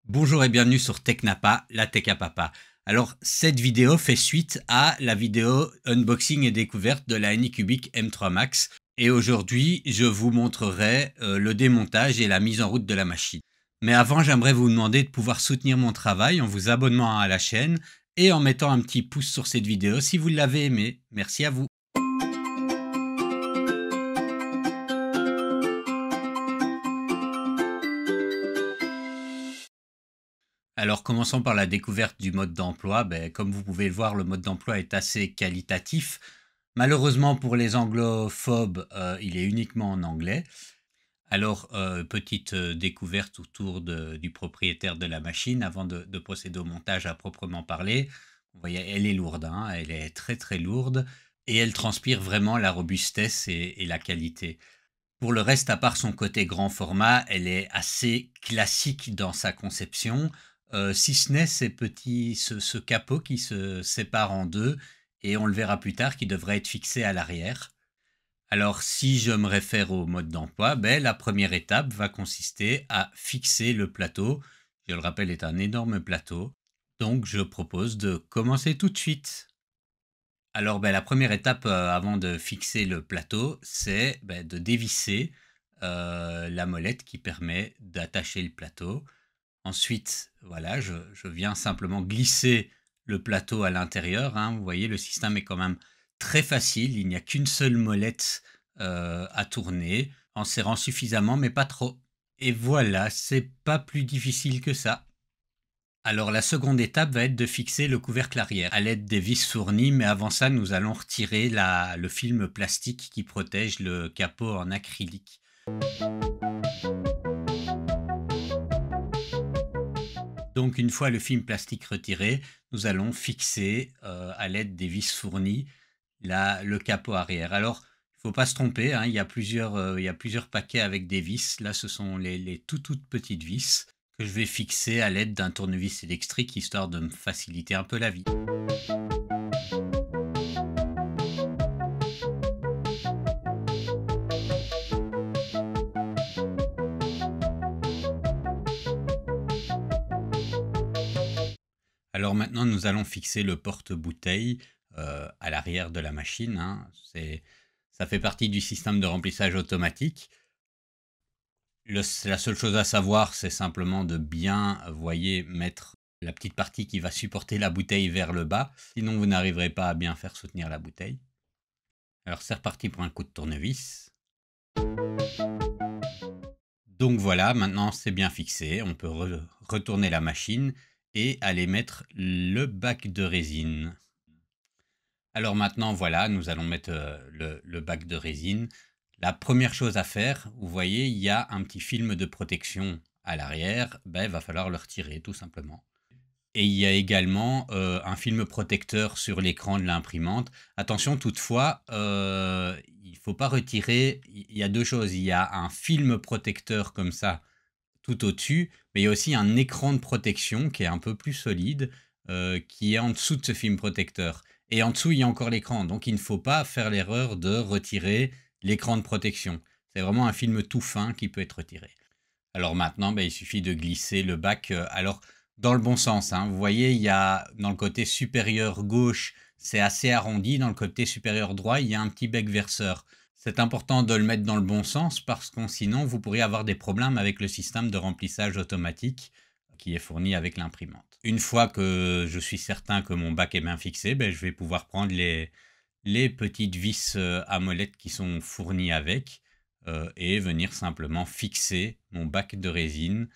Bonjour et bienvenue sur Technapa, la Tech à Papa. Alors, cette vidéo fait suite à la vidéo unboxing et découverte de la Anycubic M3 Max. Et aujourd'hui, je vous montrerai le démontage et la mise en route de la machine. Mais avant, j'aimerais vous demander de pouvoir soutenir mon travail en vous abonnant à la chaîne et en mettant un petit pouce sur cette vidéo si vous l'avez aimée. Merci à vous. Alors commençons par la découverte du mode d'emploi. Comme vous pouvez le voir, le mode d'emploi est assez qualitatif. Malheureusement pour les anglophobes, il est uniquement en anglais. Alors, petite découverte autour du propriétaire de la machine avant de procéder au montage à proprement parler. Vous voyez, elle est lourde, hein, elle est très très lourde et elle transpire vraiment la robustesse et la qualité. Pour le reste, à part son côté grand format, elle est assez classique dans sa conception, si ce n'est ce capot qui se sépare en deux et on le verra plus tard, qui devrait être fixé à l'arrière. Alors si je me réfère au mode d'emploi, la première étape va consister à fixer le plateau. Je le rappelle, est un énorme plateau. Donc je propose de commencer tout de suite. Alors, la première étape avant de fixer le plateau, c'est de dévisser la molette qui permet d'attacher le plateau. Ensuite, voilà, je viens simplement glisser le plateau à l'intérieur, hein. Vous voyez, le système est quand même très facile. Il n'y a qu'une seule molette à tourner, en serrant suffisamment, mais pas trop. Et voilà, c'est pas plus difficile que ça. Alors la seconde étape va être de fixer le couvercle arrière à l'aide des vis fournies, mais avant ça nous allons retirer le film plastique qui protège le capot en acrylique. Donc une fois le film plastique retiré, nous allons fixer à l'aide des vis fournies le capot arrière. Alors il ne faut pas se tromper, hein, il y a plusieurs paquets avec des vis. Là ce sont les toutes petites vis que je vais fixer à l'aide d'un tournevis électrique histoire de me faciliter un peu la vie. Alors maintenant nous allons fixer le porte-bouteille à l'arrière de la machine, hein. Ça fait partie du système de remplissage automatique. La seule chose à savoir, c'est simplement de bien, voyez, mettre la petite partie qui va supporter la bouteille vers le bas. Sinon, vous n'arriverez pas à bien faire soutenir la bouteille. Alors, c'est reparti pour un coup de tournevis. Donc voilà, maintenant c'est bien fixé. On peut retourner la machine et aller mettre le bac de résine. Alors maintenant, voilà, nous allons mettre le bac de résine. La première chose à faire, vous voyez, il y a un petit film de protection à l'arrière. Il va falloir le retirer tout simplement. Et il y a également un film protecteur sur l'écran de l'imprimante. Attention toutefois, il ne faut pas retirer. Il y a deux choses. Il y a un film protecteur comme ça tout au-dessus, mais il y a aussi un écran de protection qui est un peu plus solide, qui est en dessous de ce film protecteur. Et en dessous, il y a encore l'écran. Donc, il ne faut pas faire l'erreur de retirer l'écran de protection. C'est vraiment un film tout fin qui peut être retiré. Alors maintenant, il suffit de glisser le bac. Alors, dans le bon sens, hein. Vous voyez, il y a dans le côté supérieur gauche, c'est assez arrondi. Dans le côté supérieur droit, il y a un petit bec verseur. C'est important de le mettre dans le bon sens parce que sinon, vous pourriez avoir des problèmes avec le système de remplissage automatique qui est fourni avec l'imprimante. Une fois que je suis certain que mon bac est bien fixé, je vais pouvoir prendre les petites vis à molette qui sont fournies avec et venir simplement fixer mon bac de résine.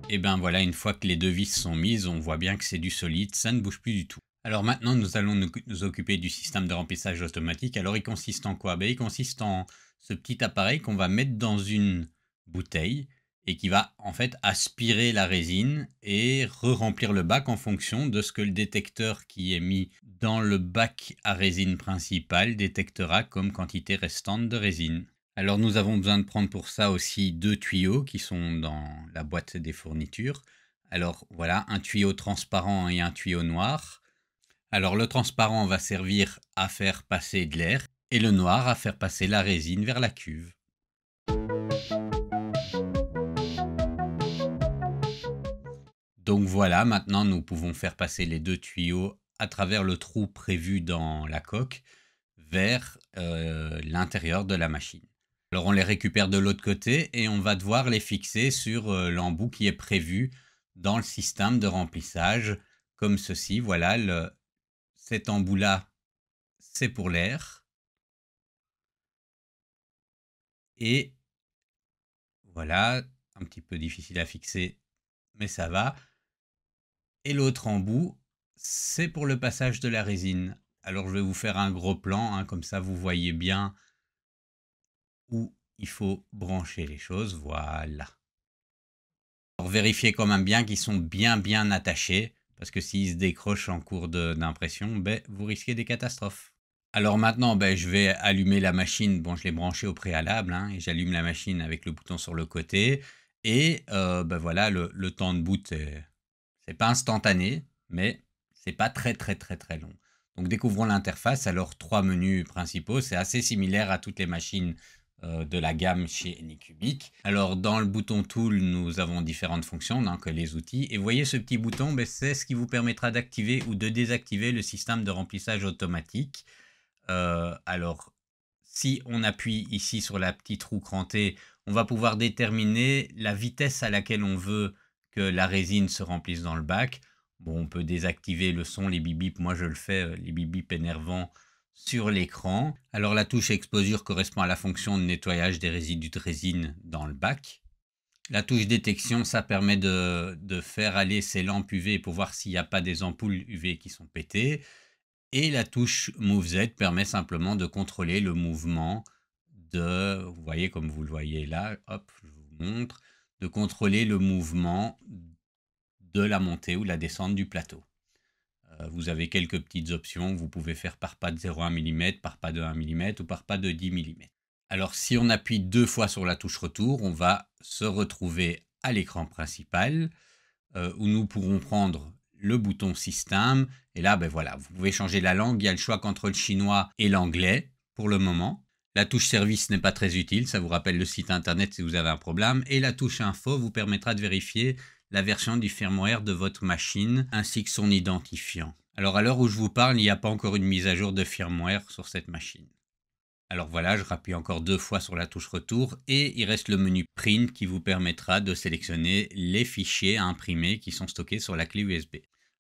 Et voilà, une fois que les deux vis sont mises, on voit bien que c'est du solide, ça ne bouge plus du tout. Alors maintenant, nous allons nous occuper du système de remplissage automatique. Alors il consiste en quoi? Il consiste en ce petit appareil qu'on va mettre dans une bouteille et qui va en fait aspirer la résine et re-remplir le bac en fonction de ce que le détecteur qui est mis dans le bac à résine principal détectera comme quantité restante de résine. Alors nous avons besoin de prendre pour ça aussi deux tuyaux qui sont dans la boîte des fournitures. Alors voilà, un tuyau transparent et un tuyau noir. Alors le transparent va servir à faire passer de l'air et le noir à faire passer la résine vers la cuve. Donc voilà, maintenant nous pouvons faire passer les 2 tuyaux à travers le trou prévu dans la coque vers l'intérieur de la machine. Alors on les récupère de l'autre côté et on va devoir les fixer sur l'embout qui est prévu dans le système de remplissage, comme ceci. Voilà, cet embout-là, c'est pour l'air. Et voilà, un petit peu difficile à fixer, mais ça va. Et l'autre embout, c'est pour le passage de la résine. Alors je vais vous faire un gros plan, hein, comme ça vous voyez bien où il faut brancher les choses. Voilà. Alors vérifiez quand même bien qu'ils sont bien attachés, parce que s'ils se décrochent en cours d'impression, ben, vous risquez des catastrophes. Alors maintenant, ben, je vais allumer la machine. Bon, je l'ai branchée au préalable, hein, et j'allume la machine avec le bouton sur le côté. Et ben voilà, le temps de boot, c'est pas instantané, mais c'est pas très long. Donc découvrons l'interface. Alors 3 menus principaux, c'est assez similaire à toutes les machines de la gamme chez Anycubic. Alors dans le bouton Tool, nous avons différentes fonctions, donc les outils. Et vous voyez ce petit bouton, ben, c'est ce qui vous permettra d'activer ou de désactiver le système de remplissage automatique. Alors si on appuie ici sur la petite roue crantée, on va pouvoir déterminer la vitesse à laquelle on veut que la résine se remplisse dans le bac. Bon, on peut désactiver le son, les bip-bip. Moi, je le fais, les bip-bip énervants sur l'écran. Alors, la touche exposure correspond à la fonction de nettoyage des résidus de résine dans le bac. La touche détection, ça permet de faire aller ces lampes UV pour voir s'il n'y a pas des ampoules UV qui sont pétées. Et la touche Move Z permet simplement de contrôler le mouvement vous voyez comme vous le voyez là, hop, je vous montre, de contrôler le mouvement de la montée ou la descente du plateau. Vous avez quelques petites options, vous pouvez faire par pas de 0,1 mm, par pas de 1 mm ou par pas de 10 mm. Alors si on appuie 2 fois sur la touche retour, on va se retrouver à l'écran principal où nous pourrons prendre le bouton système. Et là, ben voilà, vous pouvez changer la langue. Il y a le choix qu'entre le chinois et l'anglais pour le moment. La touche service n'est pas très utile. Ça vous rappelle le site internet si vous avez un problème. Et la touche info vous permettra de vérifier la version du firmware de votre machine ainsi que son identifiant. Alors à l'heure où je vous parle, il n'y a pas encore une mise à jour de firmware sur cette machine. Alors voilà, je rappuie encore 2 fois sur la touche retour et il reste le menu Print qui vous permettra de sélectionner les fichiers à imprimer qui sont stockés sur la clé USB.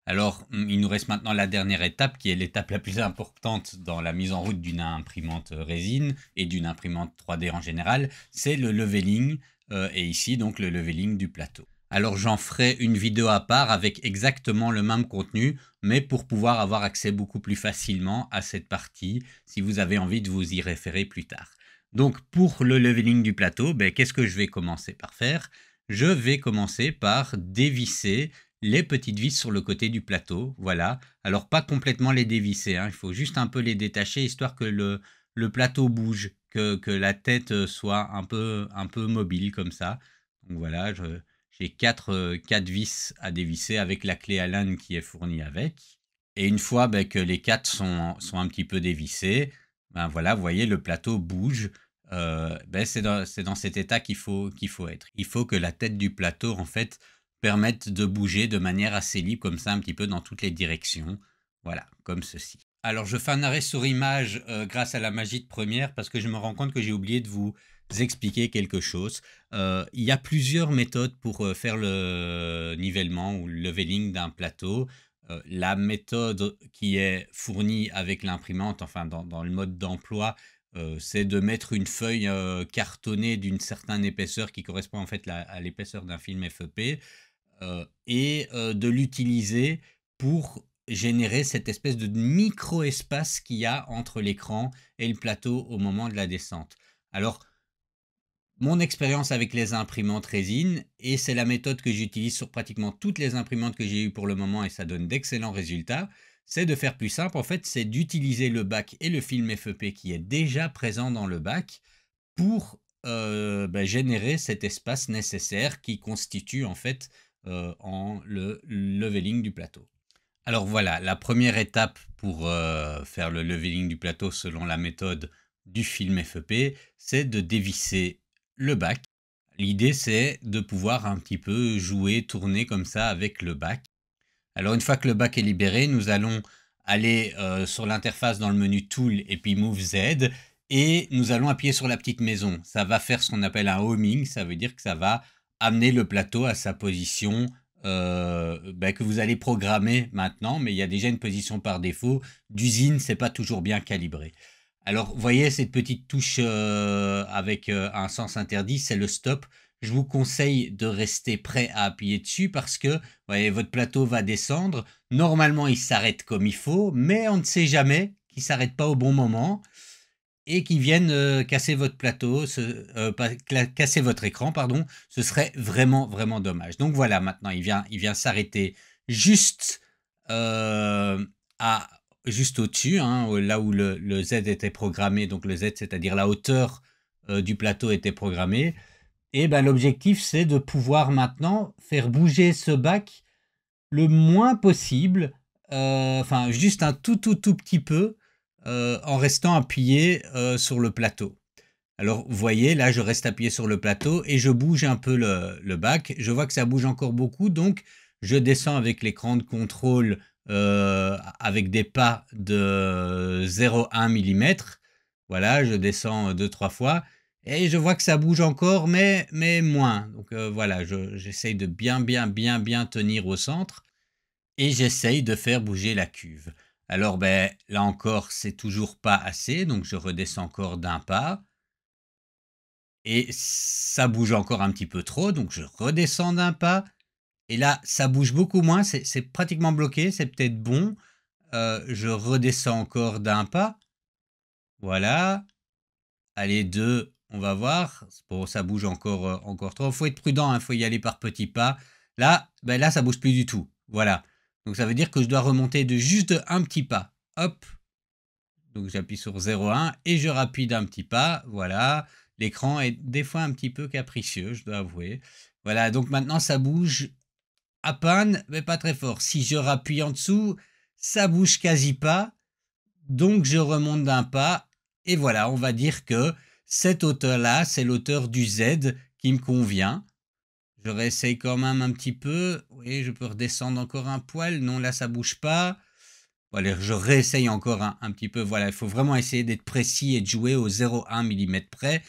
Alors, il nous reste maintenant la dernière étape qui est l'étape la plus importante dans la mise en route d'une imprimante résine et d'une imprimante 3D en général, c'est le leveling et ici donc le leveling du plateau. Alors j'en ferai une vidéo à part avec exactement le même contenu, mais pour pouvoir avoir accès beaucoup plus facilement à cette partie, si vous avez envie de vous y référer plus tard. Donc pour le leveling du plateau, ben, qu'est-ce que je vais commencer par faire? Je vais commencer par dévisser les petites vis sur le côté du plateau, voilà. Alors pas complètement les dévisser, hein. Il faut juste un peu les détacher histoire que le plateau bouge, que la tête soit un peu mobile comme ça. Donc voilà, j'ai 4 vis à dévisser avec la clé Allen qui est fournie avec. Et une fois que les 4 sont un petit peu dévissés, ben voilà, vous voyez, le plateau bouge. C'est dans cet état qu'il faut être. Il faut que la tête du plateau, en fait, permette de bouger de manière assez libre, comme ça, un petit peu dans toutes les directions. Voilà, comme ceci. Alors, je fais un arrêt sur image grâce à la magie de Première parce que je me rends compte que j'ai oublié de vous expliquer quelque chose. Il y a plusieurs méthodes pour faire le nivellement ou le leveling d'un plateau. La méthode qui est fournie avec l'imprimante, enfin dans le mode d'emploi, c'est de mettre une feuille cartonnée d'une certaine épaisseur qui correspond en fait à l'épaisseur d'un film FEP et de l'utiliser pour générer cette espèce de micro-espace qu'il y a entre l'écran et le plateau au moment de la descente. Alors, mon expérience avec les imprimantes résine, et c'est la méthode que j'utilise sur pratiquement toutes les imprimantes que j'ai eues pour le moment, et ça donne d'excellents résultats, c'est de faire plus simple. En fait, c'est d'utiliser le bac et le film FEP qui est déjà présent dans le bac pour générer cet espace nécessaire qui constitue en fait en le leveling du plateau. Alors voilà, la première étape pour faire le leveling du plateau selon la méthode du film FEP, c'est de dévisser le bac. l'idée c'est de pouvoir un petit peu jouer, tourner comme ça avec le bac. Alors une fois que le bac est libéré, nous allons aller sur l'interface dans le menu Tool et puis Move Z et nous allons appuyer sur la petite maison. Ça va faire ce qu'on appelle un homing, ça veut dire que ça va amener le plateau à sa position que vous allez programmer maintenant, mais il y a déjà une position par défaut. D'usine, c'est pas toujours bien calibré. Alors, vous voyez cette petite touche avec un sens interdit, c'est le stop. Je vous conseille de rester prêt à appuyer dessus parce que, vous voyez, votre plateau va descendre. Normalement, il s'arrête comme il faut, mais on ne sait jamais qu'il ne s'arrête pas au bon moment et qu'il vienne casser votre plateau, casser votre écran, pardon. Ce serait vraiment, vraiment dommage. Donc voilà, maintenant, il vient s'arrêter juste juste au-dessus, hein, là où le Z était programmé, donc le Z, c'est-à-dire la hauteur du plateau était programmée. Et ben, l'objectif, c'est de pouvoir maintenant faire bouger ce bac le moins possible, enfin juste un tout petit peu, en restant appuyé sur le plateau. Alors, vous voyez, là, je reste appuyé sur le plateau et je bouge un peu le bac. Je vois que ça bouge encore beaucoup, donc je descends avec l'écran de contrôle avec des pas de 0,1 mm. Voilà, je descends 2-3 fois et je vois que ça bouge encore, mais moins. Donc voilà, j'essaye de bien tenir au centre et j'essaye de faire bouger la cuve. Alors, ben, là encore, c'est toujours pas assez, donc je redescends encore d'un pas. Et ça bouge encore un petit peu trop, donc je redescends d'un pas. Et là, ça bouge beaucoup moins, c'est pratiquement bloqué, c'est peut-être bon. Je redescends encore d'un pas. Voilà. Allez, 2, on va voir. Bon, ça bouge encore trop. Il faut être prudent, il faut y aller par petits pas. Là, ben là, ça bouge plus du tout. Voilà. Donc ça veut dire que je dois remonter de juste un petit pas. Hop. Donc j'appuie sur 0,1 et je rappuie d'un petit pas. Voilà. L'écran est des fois un petit peu capricieux, je dois avouer. Voilà, donc maintenant ça bouge à peine, mais pas très fort. Si je rappuie en dessous, ça bouge quasi pas. Donc je remonte d'un pas. Et voilà, on va dire que cette hauteur-là, c'est l'hauteur du Z qui me convient. Je réessaye quand même un petit peu. Oui, je peux redescendre encore un poil. Non, là, ça bouge pas. Voilà, je réessaye encore un petit peu. Voilà, il faut vraiment essayer d'être précis et de jouer au 0,1 mm près.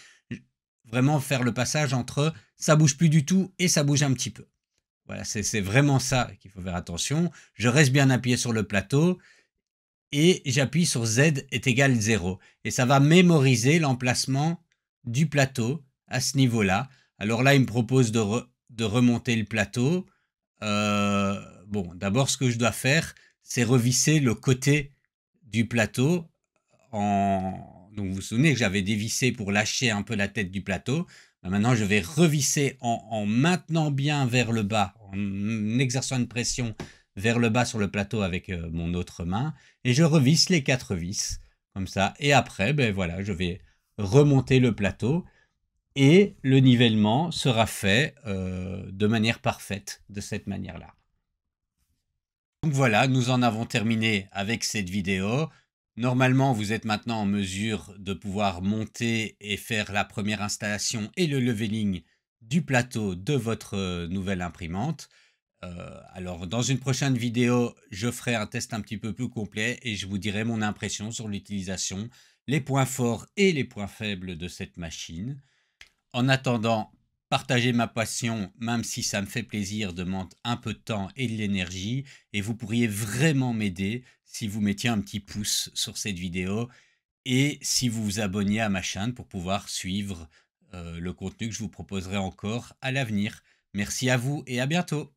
Vraiment faire le passage entre ça bouge plus du tout et ça bouge un petit peu. Voilà, c'est vraiment ça qu'il faut faire attention. Je reste bien appuyé sur le plateau et j'appuie sur Z est égal 0. Et ça va mémoriser l'emplacement du plateau à ce niveau-là. Alors là, il me propose de remonter le plateau. Bon, d'abord, ce que je dois faire, c'est revisser le côté du plateau. Donc vous vous souvenez que j'avais dévissé pour lâcher un peu la tête du plateau. Maintenant, je vais revisser en maintenant bien vers le bas, en exerçant une pression vers le bas sur le plateau avec mon autre main. Et je revisse les 4 vis, comme ça. Et après, ben voilà, je vais remonter le plateau. Et le nivellement sera fait de manière parfaite, de cette manière-là. Donc voilà, nous en avons terminé avec cette vidéo. Normalement, vous êtes maintenant en mesure de pouvoir monter et faire la première installation et le leveling du plateau de votre nouvelle imprimante. Alors, dans une prochaine vidéo, je ferai un test un petit peu plus complet et je vous dirai mon impression sur l'utilisation, les points forts et les points faibles de cette machine. En attendant, partagez ma passion, même si ça me fait plaisir, demande un peu de temps et de l'énergie. Et vous pourriez vraiment m'aider si vous mettiez un petit pouce sur cette vidéo et si vous vous abonniez à ma chaîne pour pouvoir suivre le contenu que je vous proposerai encore à l'avenir. Merci à vous et à bientôt.